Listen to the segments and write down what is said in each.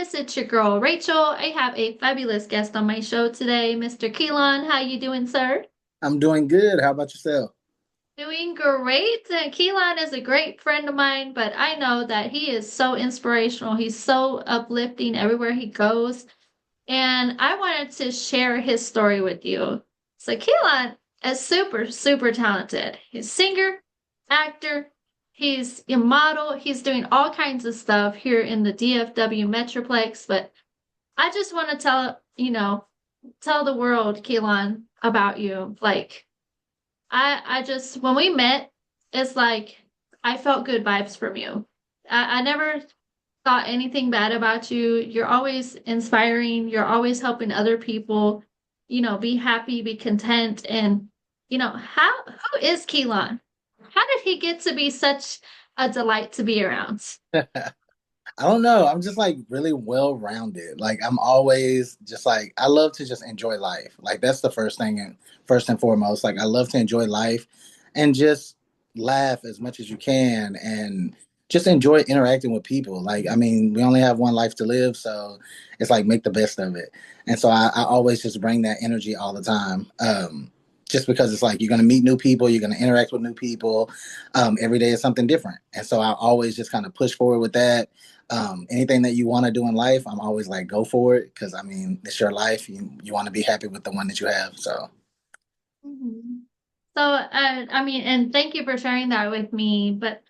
Fabulous. It's your girl Rachel. I have a fabulous guest on my show today, Mr. Keelon. How you doing, sir? I'm doing good. How about yourself? Doing great. And Keelon is a great friend of mine, but I know that he is so inspirational. He's so uplifting everywhere he goes. And I wanted to share his story with you. So Keelan is super, super talented. He's a singer, actor, he's a model, he's doing all kinds of stuff here in the DFW Metroplex. But I just want to tell the world, Keelan, about you. Like I just when we met, it's like I felt good vibes from you. I never thought anything bad about you. You're always inspiring. You're always helping other people, be happy, be content. And, who is Keelan? How did he get to be such a delight to be around? I don't know. I'm just like really well rounded. Like I'm always just like I love to just enjoy life. Like that's the first thing and first and foremost. Like I love to enjoy life and just laugh as much as you can and just enjoy interacting with people. Like I mean, we only have one life to live, so it's like make the best of it. And so I always just bring that energy all the time. Just because it's like you're going to meet new people, you're going to interact with new people. Every day is something different, and so I always just kind of push forward with that. Anything that you want to do in life, I'm always like, go for it. Cause I mean, it's your life. You want to be happy with the one that you have. So, Mhm. So, I mean, and thank you for sharing that with me. But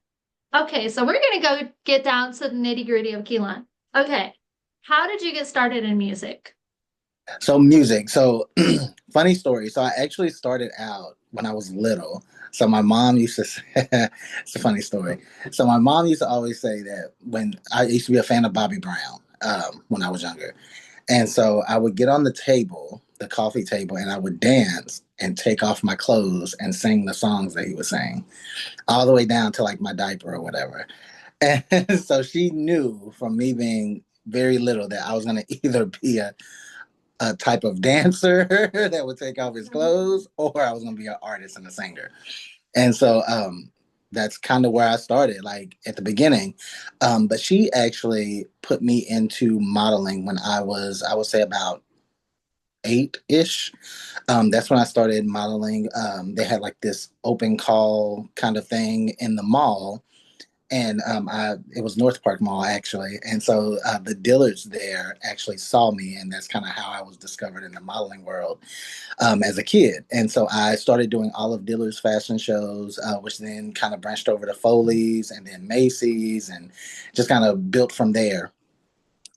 okay, so we're gonna go get down to the nitty gritty of Keelan. Okay, how did you get started in music? so music. So funny story. So I actually started out when I was little. So my mom used to say, it's a funny story. So my mom used to always say that when I used to be a fan of Bobby Brown, when I was younger. And so I would get on the table, the coffee table, and I would dance and take off my clothes and sing the songs that he was saying, all the way down to like my diaper or whatever. And so she knew from me being very little that I was going to either be a type of dancer that would take off his clothes, or I was going to be an artist and a singer. And so that's kind of where I started, like at the beginning. But she actually put me into modeling when I would say about eight ish. That's when I started modeling. They had like this open call kind of thing in the mall, and it was North Park Mall actually, and so the dealers there actually saw me, and that's kind of how I was discovered in the modeling world as a kid. And so I started doing all of Dillard's fashion shows, which then kind of branched over to Foley's and then Macy's, and just kind of built from there.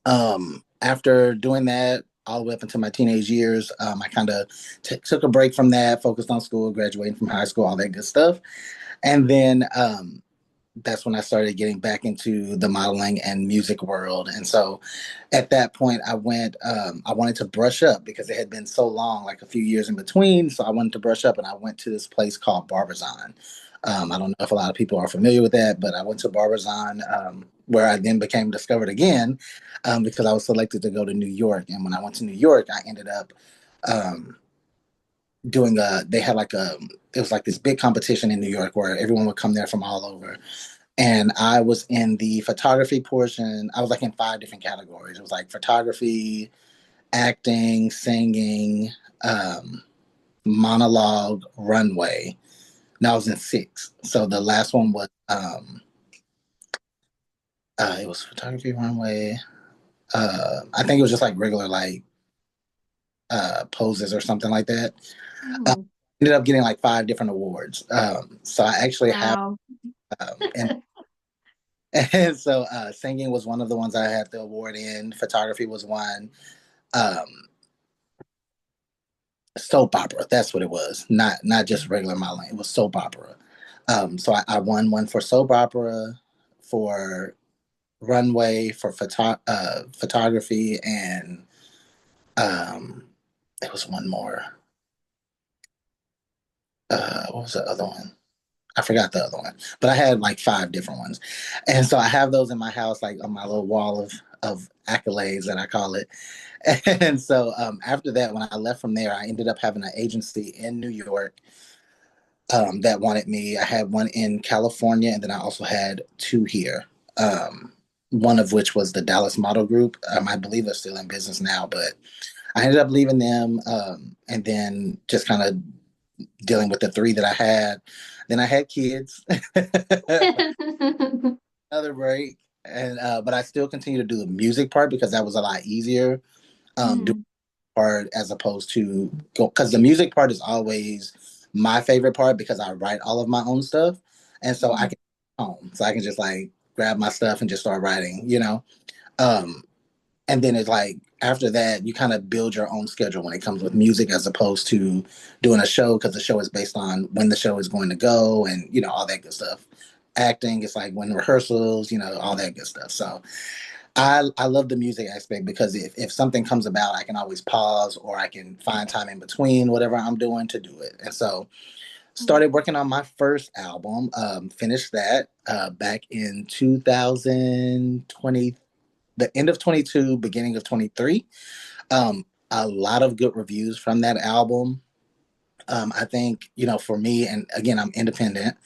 After doing that all the way up into my teenage years, I kind of took a break from that, focused on school, graduating from high school, all that good stuff. And then that's when I started getting back into the modeling and music world. And so at that point, I wanted to brush up because it had been so long, like a few years in between. So I wanted to brush up and I went to this place called Barbizon. I don't know if a lot of people are familiar with that, but I went to Barbizon where I then became discovered again because I was selected to go to New York. And when I went to New York, I ended up um, they had like it was like this big competition in New York where everyone would come there from all over, and I was in the photography portion. I was like in five different categories. It was like photography, acting, singing, um, monologue, runway. And I was in six. So the last one was it was photography, runway. I think it was just like regular like poses or something like that. Uh, Mhm. Ended up getting like five different awards. So I actually have Wow. and and so singing was one of the ones I had the award in. Photography was one. Um, Soap opera. That's what it was. Not just regular modeling. It was soap opera. So I won one for soap opera, for runway, for photography, and um, it was one more. What was the other one? I forgot the other one, but I had like five different ones, and so I have those in my house, like on my little wall of accolades that I call it. And so after that, when I left from there, I ended up having an agency in New York that wanted me. I had one in California, and then I also had two here. Um, one of which was the Dallas Model Group. I believe they're still in business now, but I ended up leaving them, and then just kind of dealing with the three that I had. Then I had kids, another break, and but I still continue to do the music part because that was a lot easier. Doing Mhm. part as opposed to go because the music part is always my favorite part because I write all of my own stuff, and so I Mhm. can home, so I can just like grab my stuff and just start writing. Um, and then it's like after that, you kind of build your own schedule when it comes with music as opposed to doing a show because the show is based on when the show is going to go and all that good stuff. Acting, it's like when rehearsals, all that good stuff. So I love the music aspect because if something comes about, I can always pause or I can find time in between whatever I'm doing to do it. And so started working on my first album, finished that back in 2020, the end of 22, beginning of 23. A lot of good reviews from that album. I think, for me, and again, I'm independent,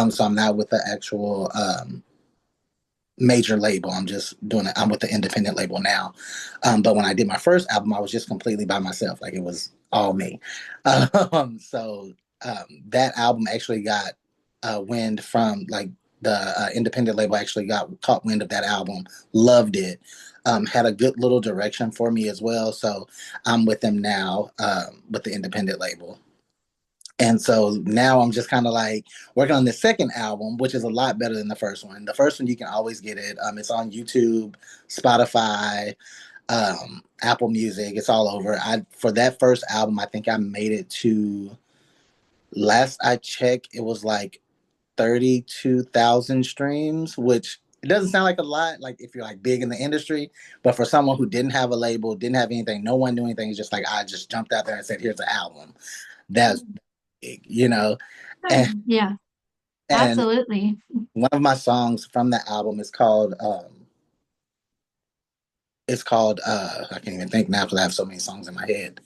so I'm not with the actual major label. I'm just doing it. I'm with the independent label now. But when I did my first album, I was just completely by myself. Like it was all me. That album actually got wind from like the independent label actually got caught wind of that album, loved it, had a good little direction for me as well. So I'm with them now with the independent label. And so now I'm just kind of like working on the second album, which is a lot better than the first one. The first one you can always get it. It's on YouTube, Spotify, Apple Music. It's all over. I For that first album, I think I made it to last I checked, it was like 32,000 streams, which it doesn't sound like a lot, like if you're like big in the industry, but for someone who didn't have a label, didn't have anything, no one knew anything, it's just like I just jumped out there and said, "Here's an album." That's Mhm. big. And Yeah, and absolutely. one of my songs from the album is called I can't even think now because I have so many songs in my head.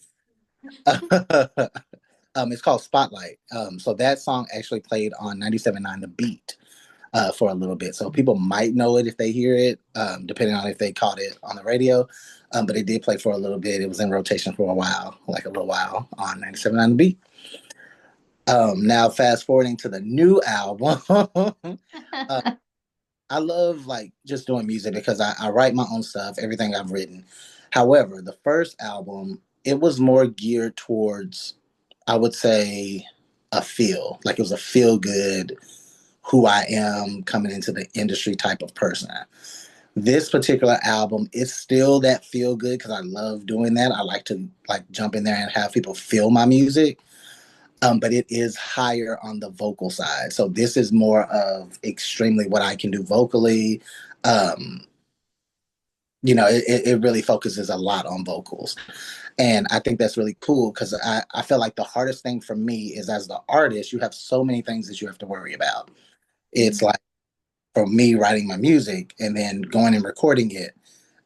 It's called Spotlight. So that song actually played on 97.9 The Beat for a little bit. So people might know it if they hear it, depending on if they caught it on the radio. But it did play for a little bit. It was in rotation for a while, like a little while on 97.9 The Beat. Now, fast forwarding to the new album, I love like just doing music because I write my own stuff, everything I've written. However, the first album, it was more geared towards, I would say, a feel. Like it was a feel good, who I am coming into the industry type of person. This particular album is still that feel good because I love doing that. I like to like jump in there and have people feel my music. But it is higher on the vocal side. So this is more of extremely what I can do vocally. Um, it really focuses a lot on vocals. And I think that's really cool because I feel like the hardest thing for me is as the artist, you have so many things that you have to worry about. It's like for me writing my music and then going and recording it.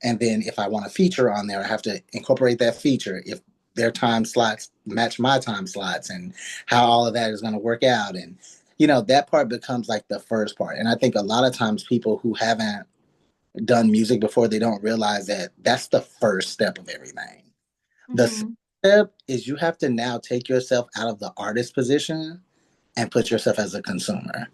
And then if I want a feature on there, I have to incorporate that feature. If their time slots match my time slots and how all of that is going to work out. And, that part becomes like the first part. And I think a lot of times people who haven't done music before, they don't realize that that's the first step of everything. The second Mhm. step is you have to now take yourself out of the artist position and put yourself as a consumer.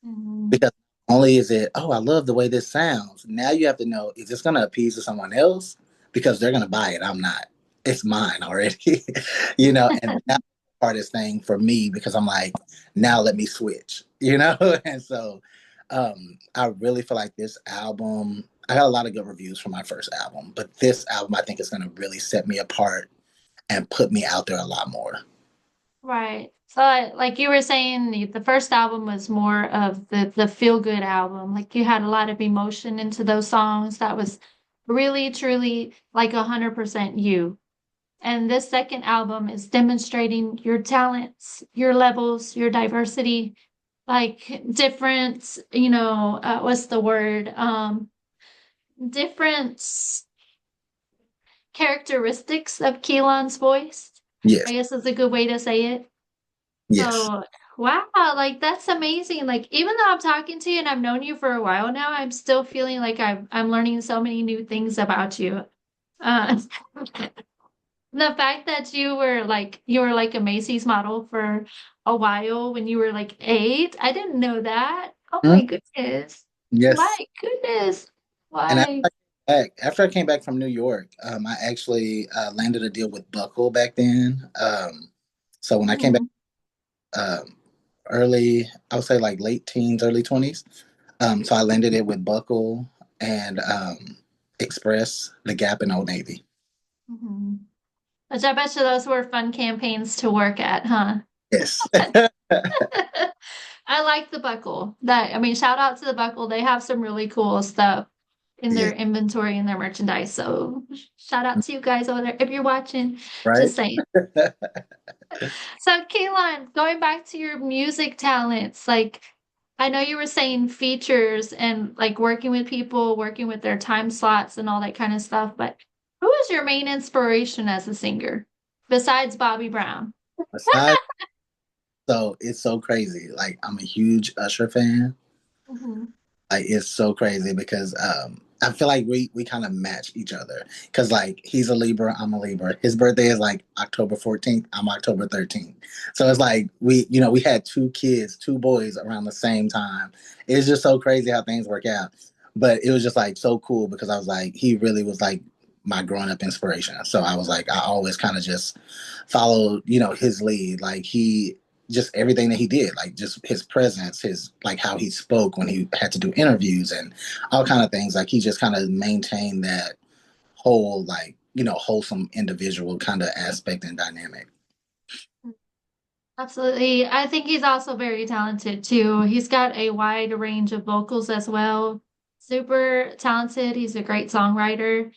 Mhm. Because only is it, oh, I love the way this sounds. Now you have to know, is this going to appease to someone else? Because they're going to buy it. I'm not. It's mine already. And that's the hardest thing for me because I'm like, now let me switch. And so I really feel like this album, I got a lot of good reviews from my first album, but this album I think is going to really set me apart and put me out there a lot more. Right. So, like you were saying, the first album was more of the feel good album. Like you had a lot of emotion into those songs. That was really, truly like 100% you. And this second album is demonstrating your talents, your levels, your diversity, like different, what's the word? Different characteristics of Keelan's voice. Yes, I guess is a good way to say it. yes, So Wow, like that's amazing. Like even though I'm talking to you and I've known you for a while now, I'm still feeling like I'm learning so many new things about you. Uh, the fact that you were like a Macy's model for a while when you were like 8, I didn't know that. Oh Mhm. my goodness. My Yes. goodness. And Why? after I came back from New York, I actually landed a deal with Buckle back then. So when I came back, Mhm. early, I would say like late teens, early 20s. So I landed it with Buckle and Express, The Gap, and Old Navy. Mhm. Which I bet you those were fun campaigns to work at, huh? Yes. I like the buckle. That I mean, shout out to the buckle. They have some really cool stuff in their Yeah. inventory and their merchandise. So shout out to you guys over there if you're watching. Right. Just saying. So Kaylon, going back to your music talents, like I know you were saying features and like working with people, working with their time slots and all that kind of stuff, but who is your main inspiration as a singer besides Bobby Brown? Aside, so it's so crazy. Like I'm a huge Usher fan. Mhm. Like it's so crazy because I feel like we kind of match each other because like he's a Libra, I'm a Libra. His birthday is like October 14th, I'm October 13th. So it's like we had two kids, two boys around the same time. It's just so crazy how things work out. But it was just like so cool because I was like he really was like my growing up inspiration. So I was like I always kind of just followed his lead. Like he just everything that he did, like just his presence, his like how he spoke when he had to do interviews and all kind of things. Like he just kind of maintained that whole like wholesome individual kind of aspect and dynamic. Absolutely. I think he's also very talented too. He's got a wide range of vocals as well. Super talented. He's a great songwriter.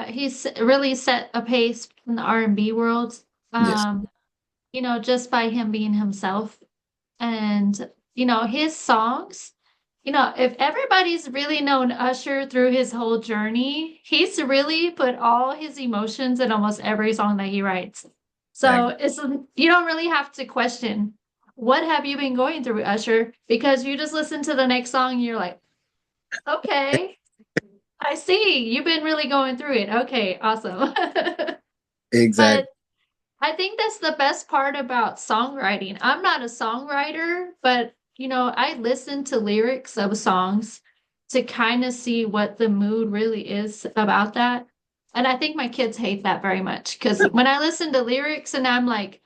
He's really set a pace in the R&B world. Yes, Um, just by him being himself. And, his songs, if everybody's really known Usher through his whole journey, he's really put all his emotions in almost every song that he writes. So exactly. you don't really have to question what have you been going through, Usher, because you just listen to the next song and you're like, okay, I see. You've been really going through it. Okay, awesome. Exactly. But I think that's the best part about songwriting. I'm not a songwriter, but I listen to lyrics of songs to kind of see what the mood really is about that. And I think my kids hate that very much because when I listen to lyrics and I'm like,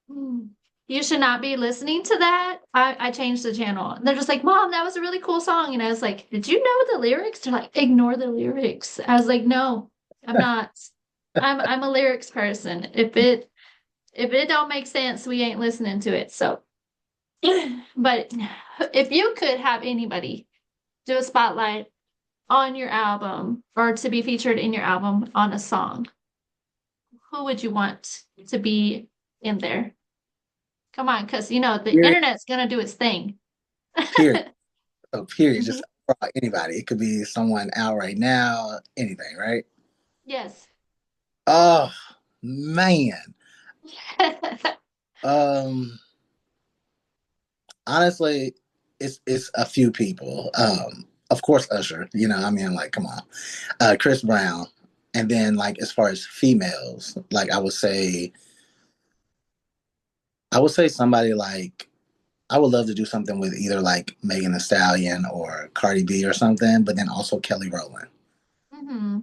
"Hmm, you should not be listening to that, I change the channel. And they're just like, Mom, that was a really cool song. And I was like, Did you know the lyrics? They're like, Ignore the lyrics. I was like, No, I'm not. I'm a lyrics person. If it don't make sense, we ain't listening to it. So, but if you could have anybody do a spotlight on your album or to be featured in your album on a song, who would you want to be in there? Come on, because the Period. internet's gonna do its thing. Period. So period. Mhm. Just anybody. It could be someone out right now. Anything. Right. Yes. Oh man. Um. Honestly, it's a few people. Of course, Usher. I mean, like, come on, Chris Brown, and then like as far as females, like I would say somebody like I would love to do something with either like Megan Thee Stallion or Cardi B or something, but then also Kelly Rowland. hmm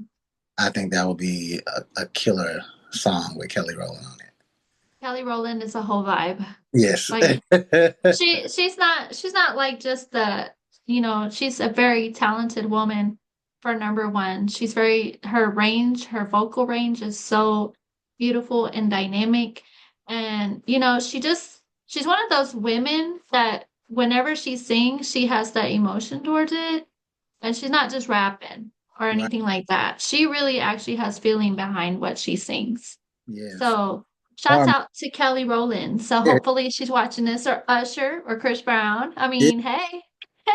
I think that would be a killer song with Kelly Rowland on it. Kelly Rowland is a whole vibe. Yes. Like she's not like just she's a very talented woman for number one. Her vocal range is so beautiful and dynamic. And she's one of those women that whenever she sings, she has that emotion towards it. And she's not just rapping or Right. anything like that. She really actually has feeling behind what she sings. Yes. So shouts Or out to Kelly Rowland. So yeah, hopefully she's watching this or Usher or Chris Brown. I yeah, mean, hey,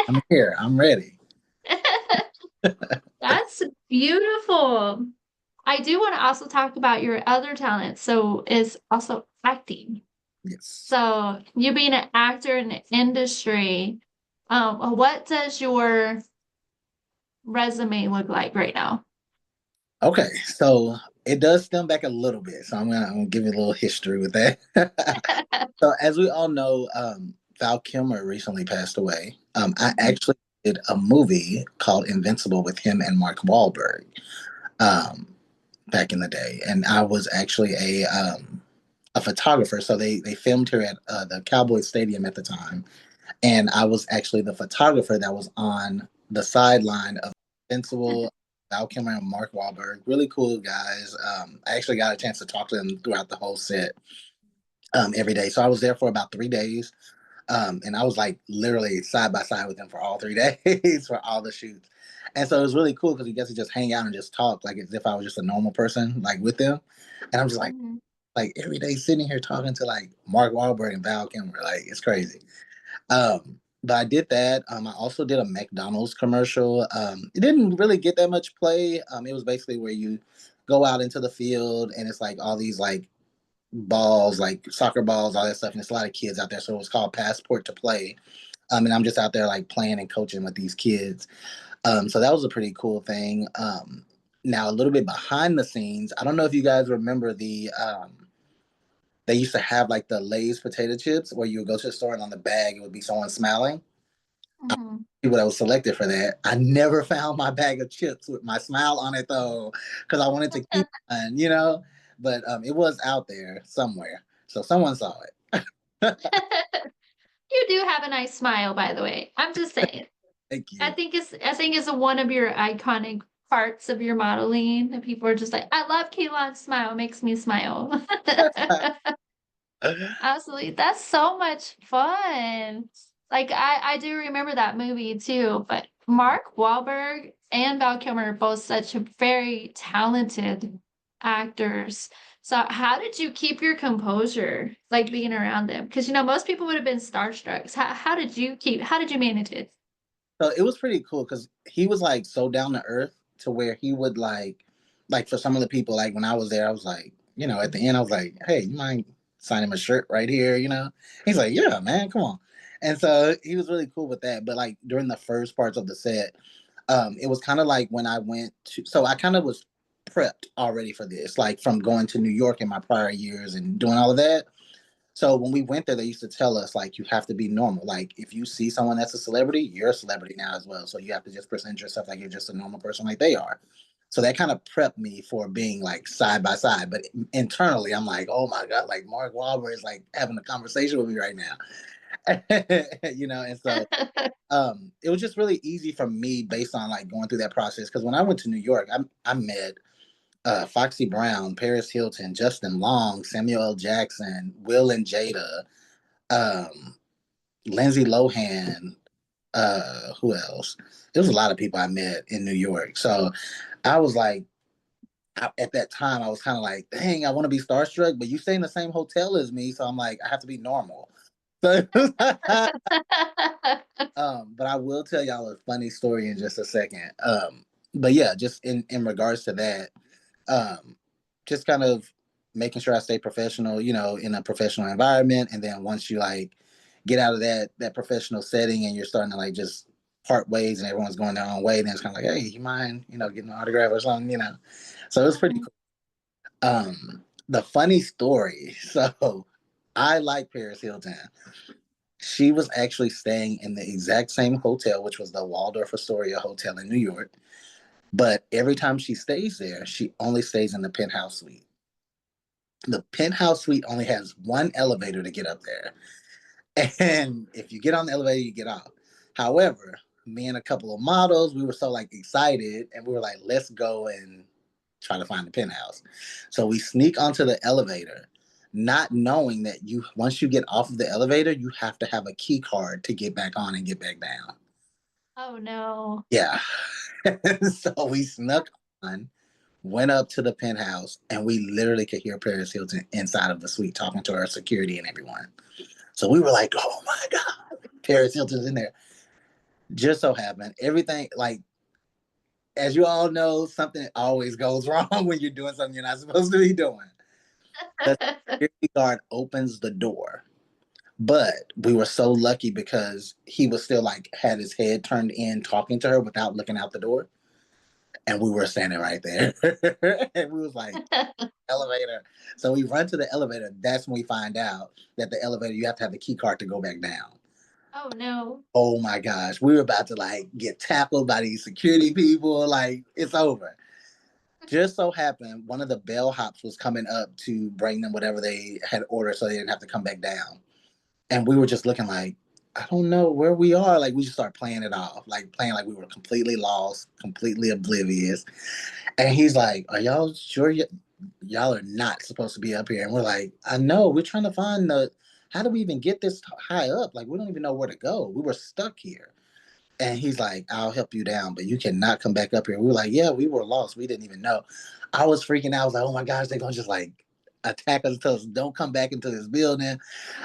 I'm here. I'm ready. that's beautiful. I do want to also talk about your other talent. So is also acting. Yes. So, you being an actor in the industry, what does your resume look like right now? Okay, so it does stem back a little bit. So I'm gonna give you a little history with that. So as we all know, Val Kilmer recently passed away. I Mhm, actually did a movie called Invincible with him and Mark Wahlberg um, back in the day, and I was actually a photographer. So they filmed here at the Cowboys Stadium at the time, and I was actually the photographer that was on the sideline of Invincible. Val Kilmer and Mark Wahlberg, really cool guys. I actually got a chance to talk to them throughout the whole set every day. So I was there for about 3 days. And I was like literally side by side with them for all 3 days for all the shoots. And so it was really cool because we get to just hang out and just talk like as if I was just a normal person, like with them. And I'm just mhm, like every day sitting here talking to like Mark Wahlberg and Val Kilmer. Like it's crazy. But I did that. I also did a McDonald's commercial. It didn't really get that much play. It was basically where you go out into the field and it's like all these like balls, like soccer balls, all that stuff. And there's a lot of kids out there. So it was called Passport to Play. And I'm just out there like playing and coaching with these kids. So that was a pretty cool thing. Now, a little bit behind the scenes, I don't know if you guys remember they used to have like the Lay's potato chips where you would go to the store and on the bag it would be someone smiling. mhm. People that was selected for that. I never found my bag of chips with my smile on it though, because I wanted to keep one. But it was out there somewhere. So someone saw it. You do have a nice smile, by the way. I'm just saying. Thank I you. think it's one of your iconic parts of your modeling. And people are just like, I love Keelon's smile, makes me smile. Absolutely. That's so much fun. Like I do remember that movie too, but Mark Wahlberg and Val Kilmer are both such very talented actors. So how did you keep your composure like being around them? Because most people would have been starstruck. So how did you manage it? So it was pretty cool because he was like so down to earth to where he would like for some of the people, like when I was there, I was like, at the end, I was like, hey, you mind signing my shirt right here? He's like, yeah, man, come on. And so he was really cool with that. But like during the first parts of the set, it was kind of like when I went to, so I kind of was prepped already for this, like from going to New York in my prior years and doing all of that. So when we went there, they used to tell us like you have to be normal. Like if you see someone that's a celebrity, you're a celebrity now as well. So you have to just present yourself like you're just a normal person like they are. So that kind of prepped me for being like side by side. But internally, I'm like, oh my god, like Mark Wahlberg is like having a conversation with me right now. And so it was just really easy for me based on like going through that process. Because when I went to New York, I met Foxy Brown, Paris Hilton, Justin Long, Samuel L. Jackson, Will and Jada, um, Lindsay Lohan. Who else? There was a lot of people I met in New York. So I was like, at that time, I was kind of like, dang, I want to be starstruck, but you stay in the same hotel as me, so I'm like, I have to be normal. So, but I will tell y'all a funny story in just a second. But yeah, just in regards to that, um, just kind of making sure I stay professional, in a professional environment. And then once you like get out of that professional setting and you're starting to like just part ways and everyone's going their own way, then it's kind of like, hey, you mind, getting an autograph or something. So it was pretty Mhm. cool. The funny story. So I like Paris Hilton. She was actually staying in the exact same hotel, which was the Waldorf Astoria Hotel in New York. But every time she stays there, she only stays in the penthouse suite. The penthouse suite only has one elevator to get up there. And if you get on the elevator, you get off. However, me and a couple of models, we were so like excited and we were like, let's go and try to find the penthouse. So we sneak onto the elevator, not knowing that you once you get off of the elevator, you have to have a key card to get back on and get back down. Oh no. Yeah. So we snuck on, went up to the penthouse, and we literally could hear Paris Hilton inside of the suite talking to our security and everyone. So we were like, oh my God, Paris Hilton's in there. Just so happened, everything, like, as you all know, something always goes wrong when you're doing something you're not supposed to be doing. The security guard opens the door. But we were so lucky because he was still like had his head turned in talking to her without looking out the door. And we were standing right there. And we was like, elevator. So we run to the elevator. That's when we find out that the elevator, you have to have the key card to go back down. Oh no. Oh my gosh. We were about to like get tackled by these security people. Like, it's over. Just so happened one of the bellhops was coming up to bring them whatever they had ordered so they didn't have to come back down. And we were just looking like, I don't know where we are. Like, we just started playing it off, like playing like we were completely lost, completely oblivious. And he's like, "Are y'all sure y'all are not supposed to be up here?" And we're like, "I know. We're trying to find the. How do we even get this high up? Like, we don't even know where to go. We were stuck here." And he's like, "I'll help you down, but you cannot come back up here." We were like, "Yeah, we were lost. We didn't even know." I was freaking out. I was like, "Oh my gosh, they're gonna just like attack us, tell us don't come back into this building."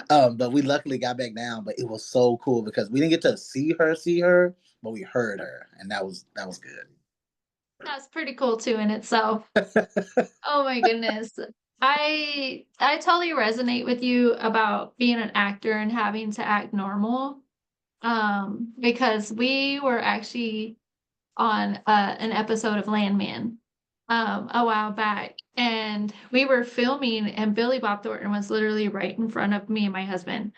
But we luckily got back down. But it was so cool because we didn't get to see her, but we heard her, and that was good. That's pretty cool too in itself. Oh my goodness. I totally resonate with you about being an actor and having to act normal. Because we were actually on an episode of Landman a while back, and we were filming, and Billy Bob Thornton was literally right in front of me and my husband.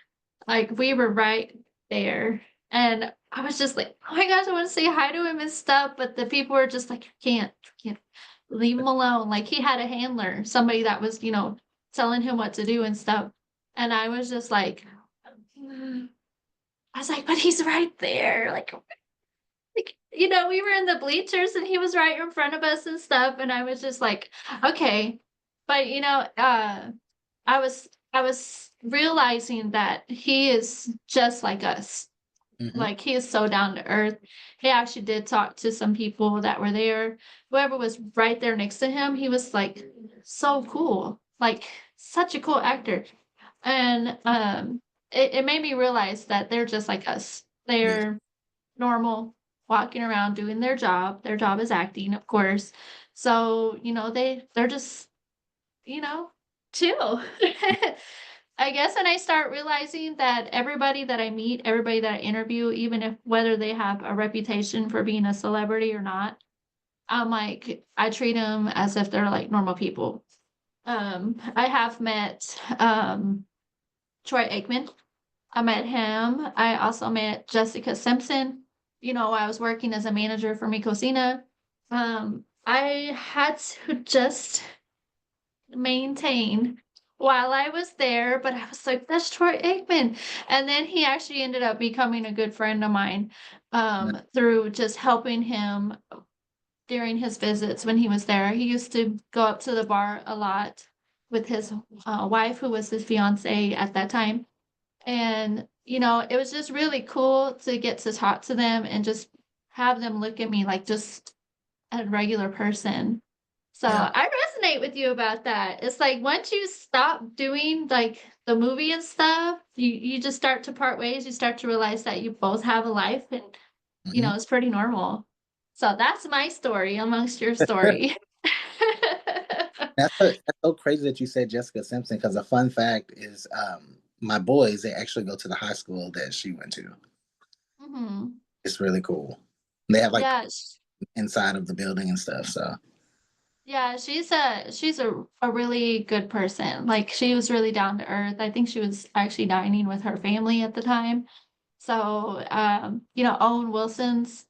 Like we were right there, and I was just like, "Oh my gosh, I want to say hi to him and stuff," but the people were just like, you can't leave him alone." Like he had a handler, somebody that was, telling him what to do and stuff, and I was just like. I was like, but he's right there. We were in the bleachers and he was right in front of us and stuff. And I was just like, okay. But I was realizing that he is just like us. Hmm. Like he is so down to earth. He actually did talk to some people that were there. Whoever was right there next to him, he was like so cool. Like such a cool actor. And it made me realize that they're just like us. Yeah. They're normal, walking around doing their job. Their job is acting, of course. So, they're just, you know, chill. I guess, and I start realizing that everybody that I meet, everybody that I interview, even if whether they have a reputation for being a celebrity or not, I'm like, I treat them as if they're like normal people. I have met Troy Aikman. I met him. I also met Jessica Simpson. I was working as a manager for Mikosina. I had to just maintain while I was there, but I was like, that's Troy Aikman. And then he actually ended up becoming a good friend of mine through just helping him during his visits when he was there. He used to go up to the bar a lot with his wife, who was his fiance at that time. And, it was just really cool to get to talk to them and just have them look at me like just a regular person. So Yeah. I resonate with you about that. It's like once you stop doing like the movie and stuff, you just start to part ways. You start to realize that you both have a life and Hmm. it's pretty normal. So that's my story amongst your story. That's so crazy that you said Jessica Simpson because a fun fact is my boys, they actually go to the high school that she went to. Hmm. It's really cool. They have like Yes. inside of the building and stuff. So Yeah, she's a really good person. Like she was really down to earth. I think she was actually dining with her family at the time. So, Owen Wilson's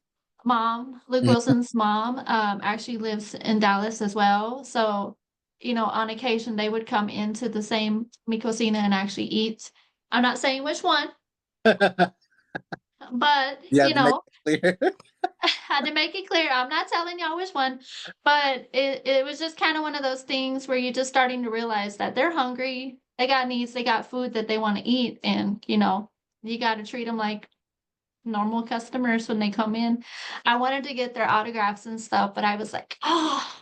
mom, Luke mhm. Wilson's mom, actually lives in Dallas as well. So, on occasion they would come into the same Mikosina and actually eat. I'm not saying which one, but You have to make it clear. had to make it clear. I'm not telling y'all which one, but it was just kind of one of those things where you're just starting to realize that they're hungry. They got needs, they got food that they want to eat. And, you got to treat them like normal customers when they come in. I wanted to get their autographs and stuff, but I was like, oh,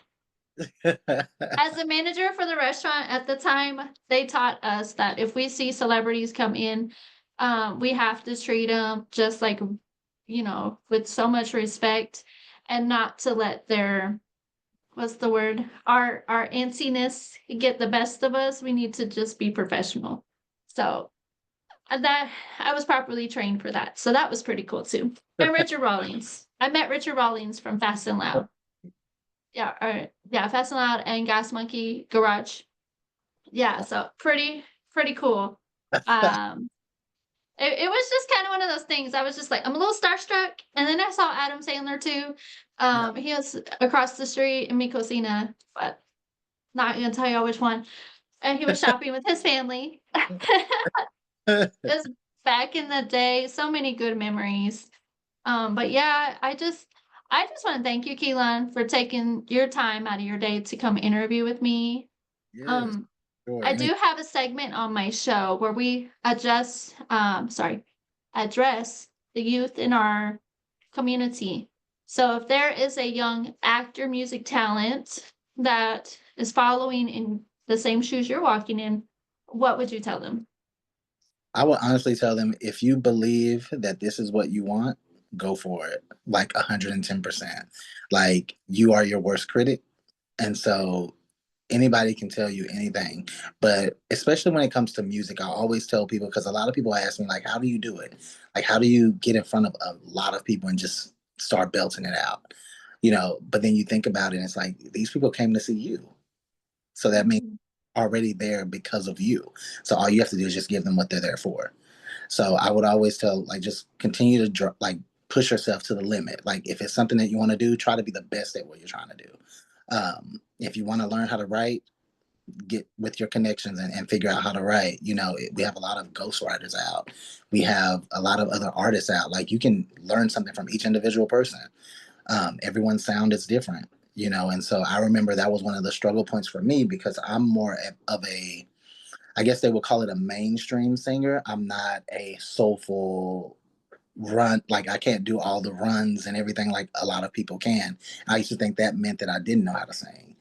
as a manager for the restaurant at the time, they taught us that if we see celebrities come in, we have to treat them just like, with so much respect and not to let their what's the word? Our antsiness get the best of us. We need to just be professional. So that I was properly trained for that. So that was pretty cool too. And Richard Rawlings. I met Richard Rawlings from Fast and Loud. Yeah, yeah, Fast and Loud and Gas Monkey Garage. Yeah, so pretty cool. Um it was just kind of one of those things. I was just like, I'm a little starstruck. And then I saw Adam Sandler too. Yeah. He was across the street in Micosina, but not gonna tell you which one. And he was shopping with his family. It was back in the day. So many good memories. But yeah, I just want to thank you, Keelan, for taking your time out of your day to come interview with me. Yes. Um, Sure. I do have a segment on my show where we address the youth in our community. So if there is a young actor, music talent that is following in the same shoes you're walking in, what would you tell them? I would honestly tell them if you believe that this is what you want, go for it. Like 110%. Like you are your worst critic. And so anybody can tell you anything. But especially when it comes to music, I always tell people because a lot of people ask me, like, how do you do it? Like, how do you get in front of a lot of people and just start belting it out? But then you think about it and it's like these people came to see you. So that means Mhm. already there because of you. So all you have to do is just give them what they're there for. So I would always tell, like, just continue to like push yourself to the limit. Like, if it's something that you want to do, try to be the best at what you're trying to do. If you want to learn how to write, get with your connections and figure out how to write. We have a lot of ghostwriters out. We have a lot of other artists out. Like, you can learn something from each individual person. Everyone's sound is different. And so I remember that was one of the struggle points for me because I'm more of a, I guess they would call it a mainstream singer. I'm not a soulful run, like I can't do all the runs and everything like a lot of people can. I used to think that meant that I didn't know how to sing.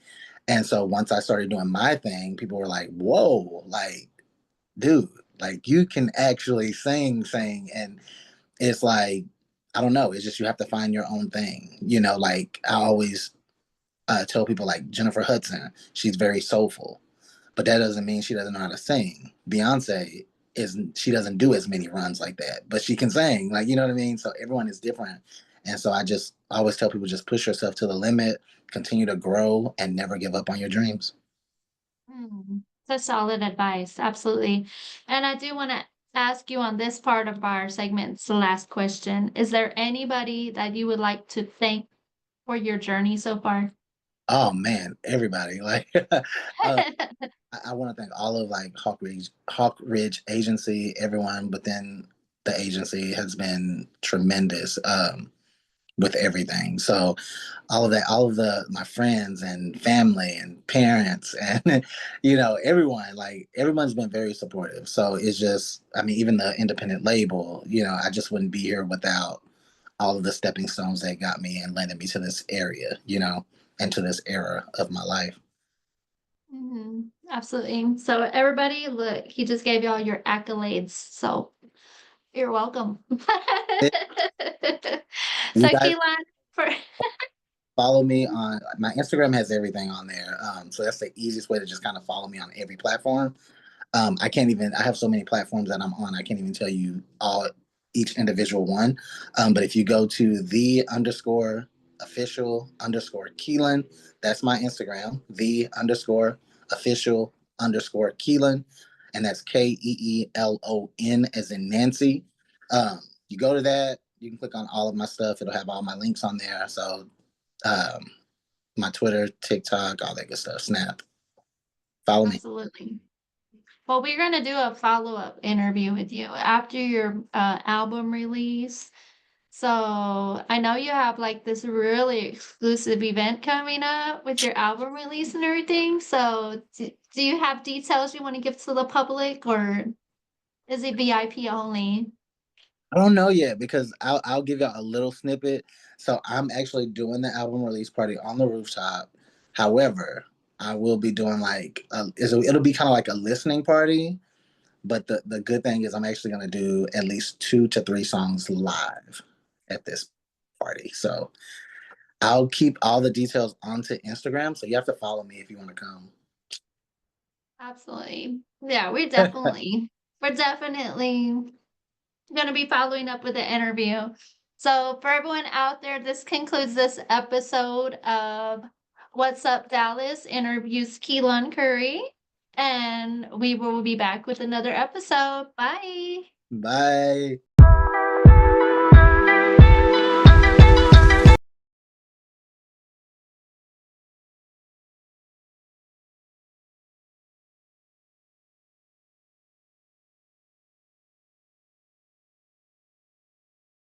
And so once I started doing my thing, people were like, whoa, like, dude, like you can actually sing. And it's like, I don't know, it's just you have to find your own thing. Like I always tell people, like Jennifer Hudson, she's very soulful, but that doesn't mean she doesn't know how to sing. Beyonce is she doesn't do as many runs like that, but she can sing. Like, you know what I mean? So everyone is different. And so I always tell people just push yourself to the limit, continue to grow, and never give up on your dreams. That's solid advice. Absolutely. And I do want to ask you on this part of our segment, it's the last question. Is there anybody that you would like to thank for your journey so far? Oh man, everybody. Like I want to thank all of like Hawk Ridge Agency, everyone within the agency has been tremendous with everything. So all of that, all of the my friends and family and parents and everyone, like everyone's been very supportive. So it's just, I mean, even the independent label, I just wouldn't be here without all of the stepping stones that got me and landed me to this area, and to this era of my life. Absolutely. So everybody, look, he just gave y'all your accolades. So you're welcome. You So guys Keelan, for follow me on my Instagram has everything on there. So that's the easiest way to just kind of follow me on every platform. I can't even, I have so many platforms that I'm on, I can't even tell you all each individual one. But if you go to the underscore official underscore Keelan, that's my Instagram, the underscore official underscore Keelan. And that's KEELON as in Nancy. Um, you go to that, you can click on all of my stuff. It'll have all my links on there. So um, my Twitter, TikTok, all that good stuff. Snap. Follow me. absolutely. Well, we're gonna do a follow-up interview with you after your album release. So I know you have like this really exclusive event coming up with your album release and everything. So do you have details you want to give to the public or is it VIP only? I don't know yet because I'll give y'all a little snippet. So I'm actually doing the album release party on the rooftop. However, I will be doing like it'll be kind of like a listening party. But the good thing is I'm actually gonna do at least 2 to 3 songs live at this party. So I'll keep all the details onto Instagram, so you have to follow me if you want to come. Absolutely. Yeah, we're definitely going to be following up with the interview. So, for everyone out there, this concludes this episode of What's Up Dallas interviews Keelon Curry. And we will be back with another episode. Bye. Bye.